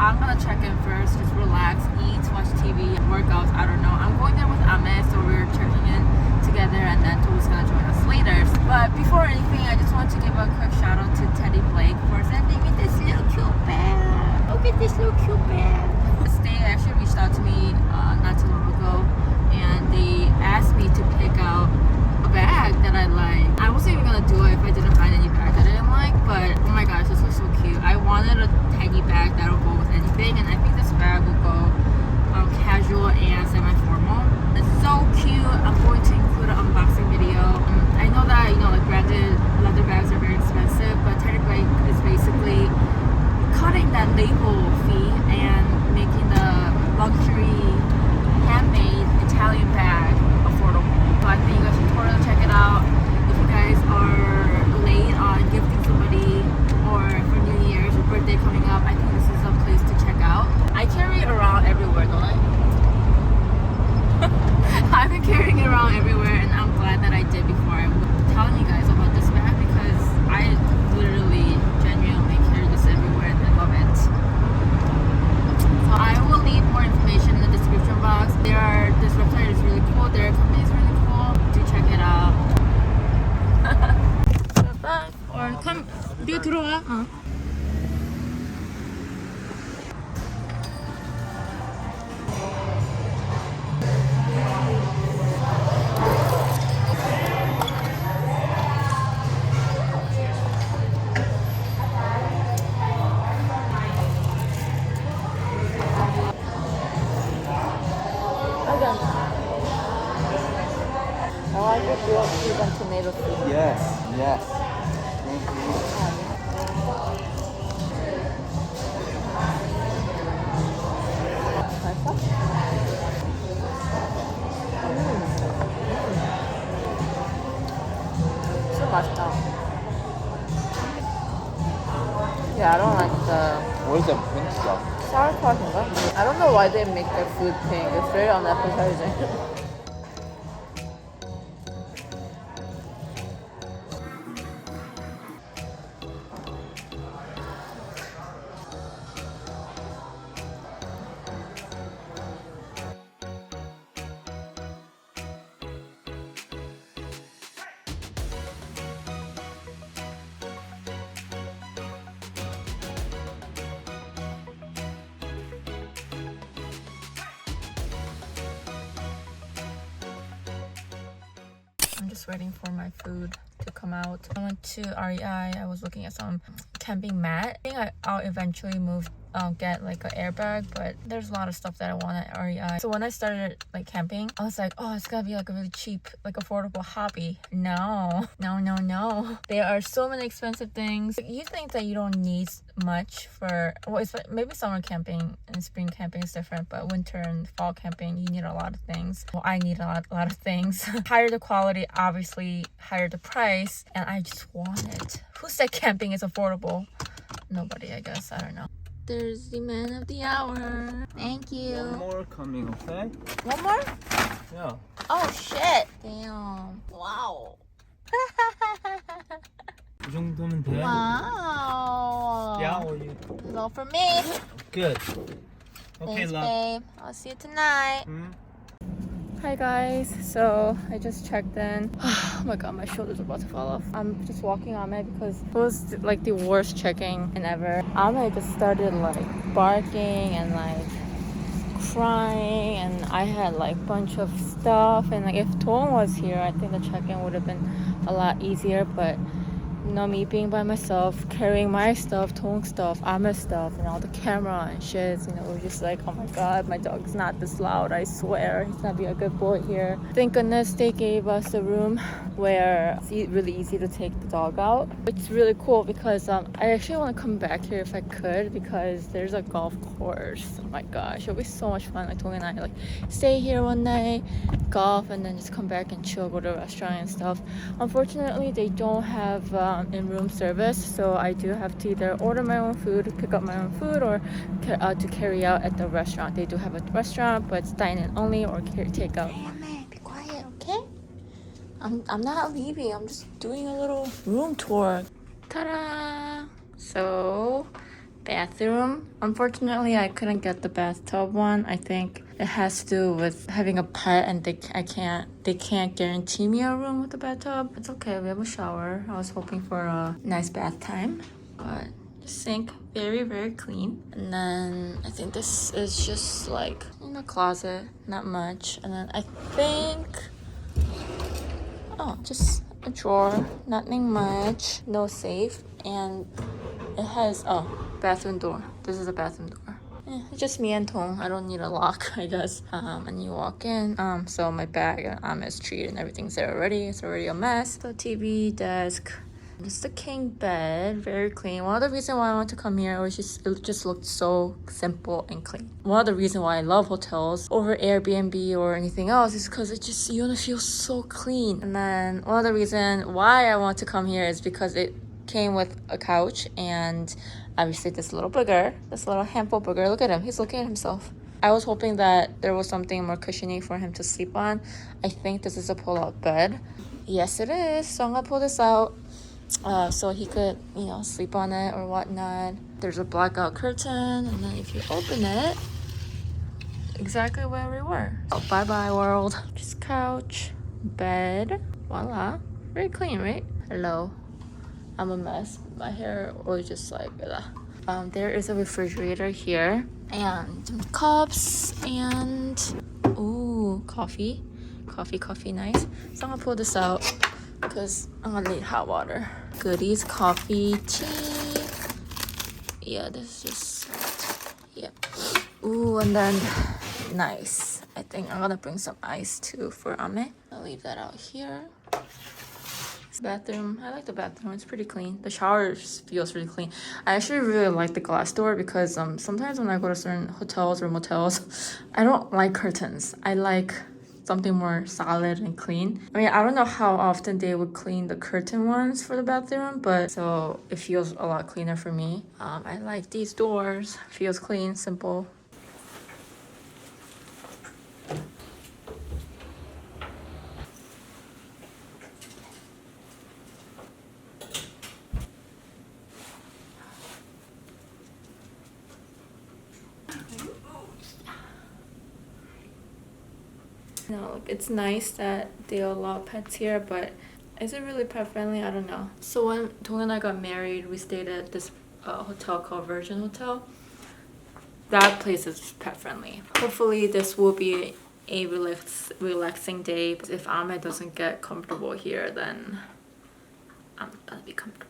I'm gonna check in first, just relax, eat, watch TV, workouts, I don't know. I'm going there with Ame, so we're checking in together, and then To's gonna join us later. But before anything, I just want to give a quick shout out to Teddy Blake for sending me this little cute bag. Look at this little cute bag. Stay actually reached out to me not too long ago, and they asked me to pick out a bag that I like. I wasn't even gonna do it if I didn't find any bag that I didn't like, but oh my gosh, this was so cute. I wanted a taggy bag that'll go with anything, and I think this bag will go casual and semi-formal. It's so cute. I'm going to include an unboxing video. I know that, you know, like branded leather bags are very expensive, but Teddy Blake is basically cutting that label fee and making the luxury handmade Italian bag affordable. So I think you guys should totally check it out. If you guys are late on gifting somebody or for New Year's or birthday coming up, I think this is a place to check out. I carry it around everywhere, don't I? I've been carrying it around everywhere, and I'm glad that I did before I was telling you guys about this bag, because I literally, genuinely carry this everywhere and I love it. So I will leave more information in the description box. This website is really cool, their company is really cool. Do check it out. Or come, 네가 들어와. I like your grilled cheese and tomato soup. Yes, yes. Thank you. 진짜 맛있다. Yeah, I don't like the What is that pink stuff? sauerkraut인가? I don't know why they make their food pink. It's very unappetizing. I'm just waiting for my food to come out. I went to REI. I was looking at some camping mat. I think I'll eventually get like an airbag, but there's a lot of stuff that I want at REI. So when I started like camping, I was like, oh, it's gonna be like a really cheap, like affordable hobby. No. There are so many expensive things. You think that you don't need much for, well, it's maybe summer camping and spring camping is different, but winter and fall camping, you need a lot of things. Well, I need a lot of things. Higher the quality, obviously higher the price, and I just want it. Who said camping is affordable? Nobody, I guess. I don't know. There's the man of the hour. Thank you. One more coming, okay? One more? Yeah. Oh shit. Damn. Wow. 이 정도면 돼. Wow. Yeah, or you? It's all for me. Good. Okay, Thanks, love. babe. I'll see you tonight. Hi guys, so I just checked in. Oh my god, my shoulders are about to fall off. I'm just walking Ame because it was like the worst check-in ever. Ame just started like barking and like crying, and I had like a bunch of stuff, and like if Toon was here, I think the check-in would have been a lot easier, but you know, me being by myself, carrying my stuff, Toon's stuff, Ame's stuff, and all the camera and shit, you know, we're just like, oh my god, my dog's not this loud, I swear. He's gonna be a good boy here. Thank goodness they gave us a room where it's really easy to take the dog out. It's really cool because I actually want to come back here if I could, because there's a golf course. Oh my gosh, it'll be so much fun. Like Toon and I like stay here one night, golf, and then just come back and chill, go to a restaurant and stuff. Unfortunately, they don't have in-room service, so I do have to either order my own food, pick up my own food, or to carry out at the restaurant. They do have a restaurant, but it's dine-in only or take out. Hey man, be quiet, okay? I'm not leaving. I'm just doing a little room tour. Ta-da! So bathroom. Unfortunately, I couldn't get the bathtub one. I think it has to do with having a pet, and they can't guarantee me a room with a bathtub. It's okay. We have a shower. I was hoping for a nice bath time, but the sink very, very clean. And then I think this is just like in the closet, not much. And then I think, oh, just a drawer, nothing much, no safe, and it has, oh, bathroom door. This is a bathroom door. It's just me and Tong. I don't need a lock, I guess. And you walk in. So my bag and Ahmed's treat and everything's there already. It's already a mess. So TV, desk. Just a king bed, very clean. One of the reasons why I want to come here was it just looked so simple and clean. One of the reasons why I love hotels over Airbnb or anything else is because it just, you want to feel so clean. And then one of the reasons why I want to come here is because it came with a couch and obviously this little booger, this little handful booger. Look at him, he's looking at himself. I was hoping that there was something more cushiony for him to sleep on. I think this is a pull-out bed. Yes, it is. So I'm gonna pull this out. So he could, you know, sleep on it or whatnot. There's a blackout curtain, and then if you open it, exactly where we were. Oh, bye-bye world. Just couch, bed, voila. Very clean, right? Hello. I'm a mess. My hair was just like, ugh. There is a refrigerator here, and some cups, and ooh, coffee, nice. So I'm gonna pull this out because I'm gonna need hot water. Goodies, coffee, tea. Yeah, this is just, yeah. Ooh, and then nice. I think I'm gonna bring some ice too for Ame. I'll leave that out here. Bathroom, I like the bathroom. It's pretty clean. The shower feels really clean. I actually really like the glass door because sometimes when I go to certain hotels or motels, I don't like curtains. I like something more solid and clean. I mean, I don't know how often they would clean the curtain ones for the bathroom, but so it feels a lot cleaner for me. I like these doors. Feels clean, simple. No, like, it's nice that they allow pets here, but is it really pet friendly? I don't know. So when Tong and I got married, we stayed at this hotel called Virgin Hotel. That place is pet friendly. Hopefully this will be a relaxing day. If Ahmed doesn't get comfortable here, then I'm gonna be comfortable.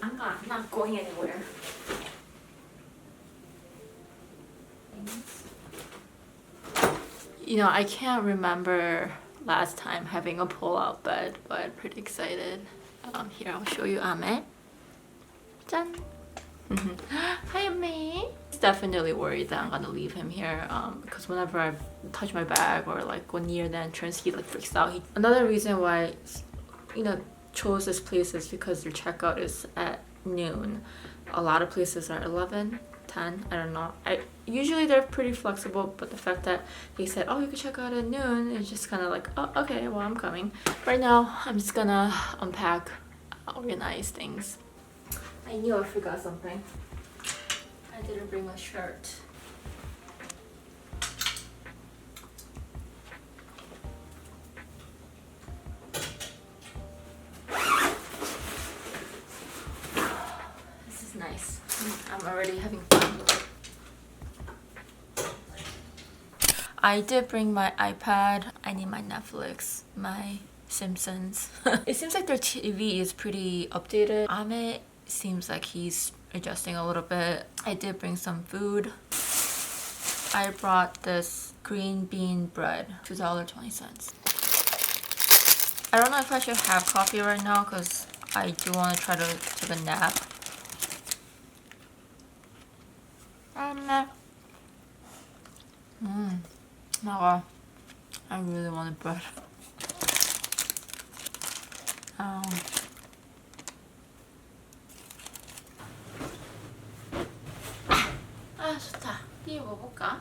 I'm not going anywhere. You know, I can't remember last time having a pull-out bed, but I'm pretty excited. Here, I'll show you Ame. Jan! Hi, Ame! He's definitely worried that I'm gonna leave him here because whenever I touch my bag or like go near the entrance, he like freaks out. Another reason why, you know, chose this place is because their checkout is at noon. A lot of places are 11, 10, I don't know. Usually they're pretty flexible, but the fact that they said, oh, you can check out at noon, it's just kind of like, oh, okay, well, I'm coming. Right now, I'm just gonna unpack, organize things. I knew I forgot something. I didn't bring my shirt. This is nice. I'm already having fun. I did bring my iPad. I need my Netflix, my Simpsons. It seems like their TV is pretty updated. Ame seems like he's adjusting a little bit. I did bring some food. I brought this green bean bread, $2.20. I don't know if I should have coffee right now because I do want to try to take a nap. Naga, I really wanted bread. 좋다. 띠 먹어볼까?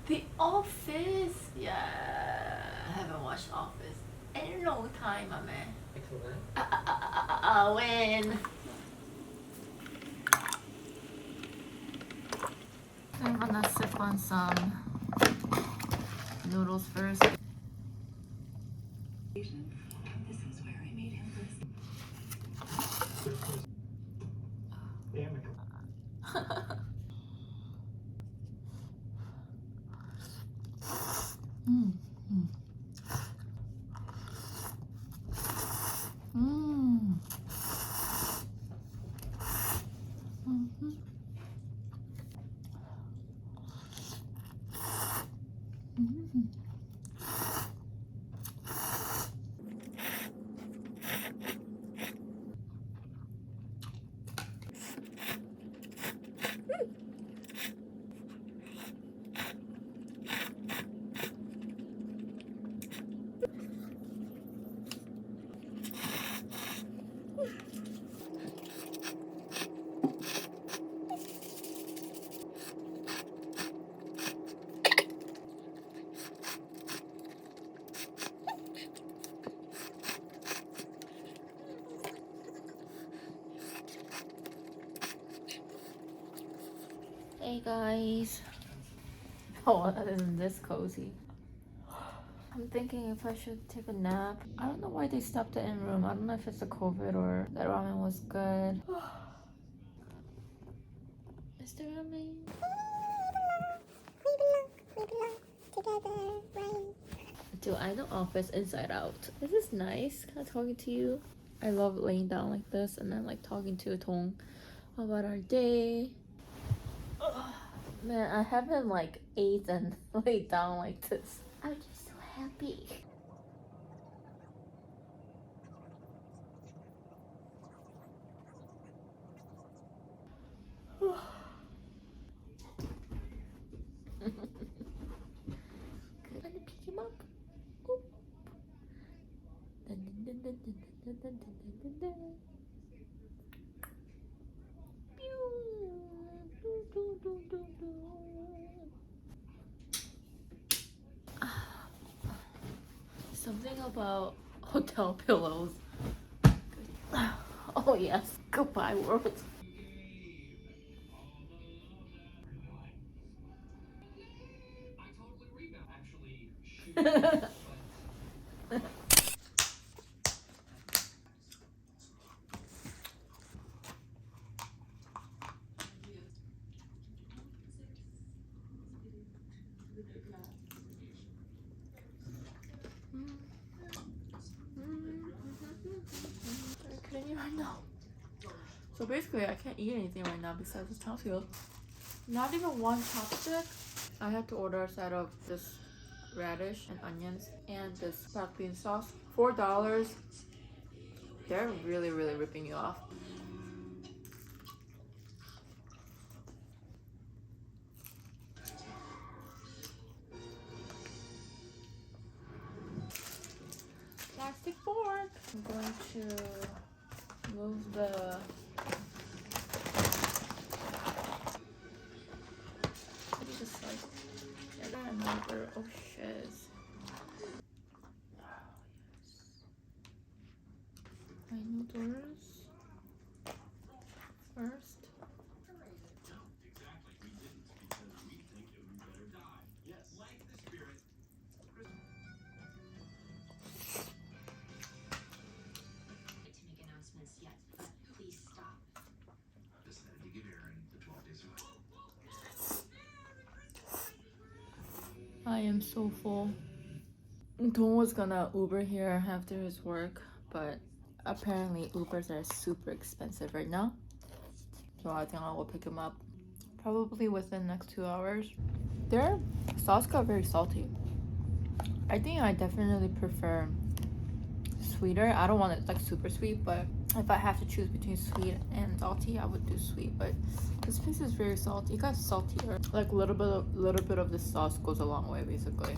The all fit. Yeah, I haven't watched Office in a long time, my man. When? I'm gonna sip on some noodles first. This is where I made him mm. Mm. Mm-hmm. Mm-hmm. Hey guys. Oh, isn't this cozy? I'm thinking if I should take a nap. I don't know why they stopped the in-room. I don't know if it's the COVID or that ramen was good. Mr. Ramen. We belong together, right? Do I know Office inside out? This is nice, kind of talking to you. I love laying down like this and then like talking to Tong about our day. Ugh. Man, I haven't like ate and laid down like this. I'm just so happy. Good. I'm gonna pick him up. Oop. Dun, dun, dun, dun, dun, dun, dun, dun, dun, dun. Pew. Do, do, do, do, do. Something about hotel pillows. Oh yes, goodbye world. I'm kidding you right now. So basically, I can't eat anything right now besides this tomato. Not even one chopstick. I had to order a set of this radish and onions and this black bean sauce. $4. They're really, really ripping you off. Plastic fork. I'm going to move the just like get another oh shiz. My noodles first. I am so full. Tom was gonna Uber here after his work, but apparently Ubers are super expensive right now. So I think I will pick him up probably within the next 2 hours. Their sauce got very salty. I think I definitely prefer sweeter. I don't want it like super sweet, but if I have to choose between sweet and salty, I would do sweet. But this place is very salty. It got saltier. Like a little bit of the sauce goes a long way, basically.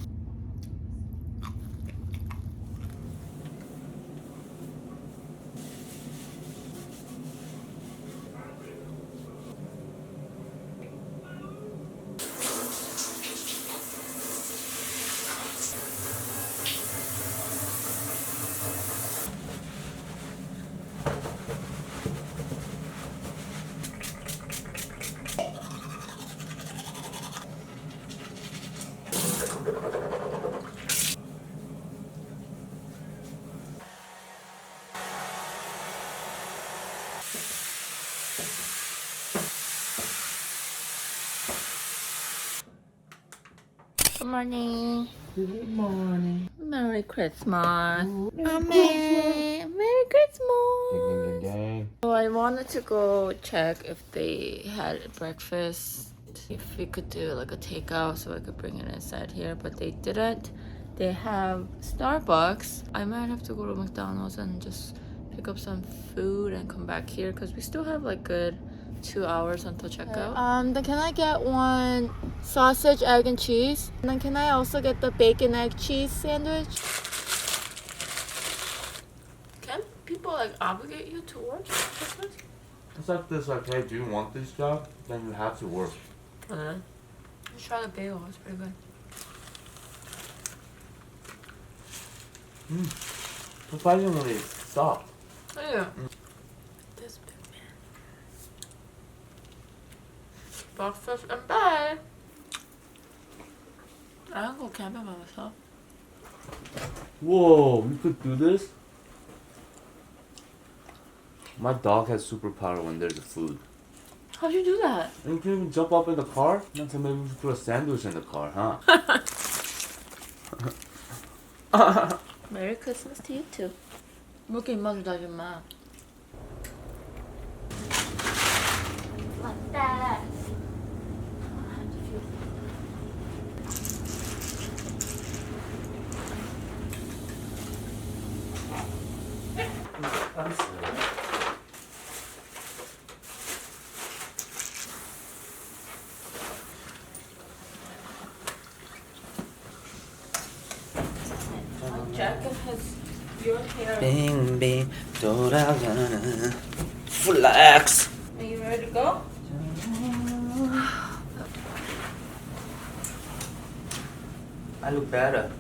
Good morning. Good morning. Merry Christmas. Merry Christmas. Gang. So I wanted to go check if they had breakfast, if we could do like a takeout so I could bring it inside here, but they didn't. They have Starbucks. I might have to go to McDonald's and just pick up some food and come back here because we still have like good 2 hours until checkout. Then can I get one sausage, egg, and cheese? And then can I also get the bacon, egg, cheese sandwich? Can people like obligate you to work for Christmas? It's like this, like, hey, do you want this job? Then you have to work. Let's try the bagel. It's pretty good. Surprisingly, soft. Oh yeah. This big man. Breakfast and bed. I can go camping by myself. Whoa, you could do this? My dog has superpower when there's food. How'd you do that? And you can even jump up in the car? And so maybe we should put a sandwich in the car, huh? Merry Christmas to you too. 이렇게 입맛을 다지마. 왔다. Jacket has your hair. 빙빙 돌아가는 플렉스. Are you ready to go? I look better.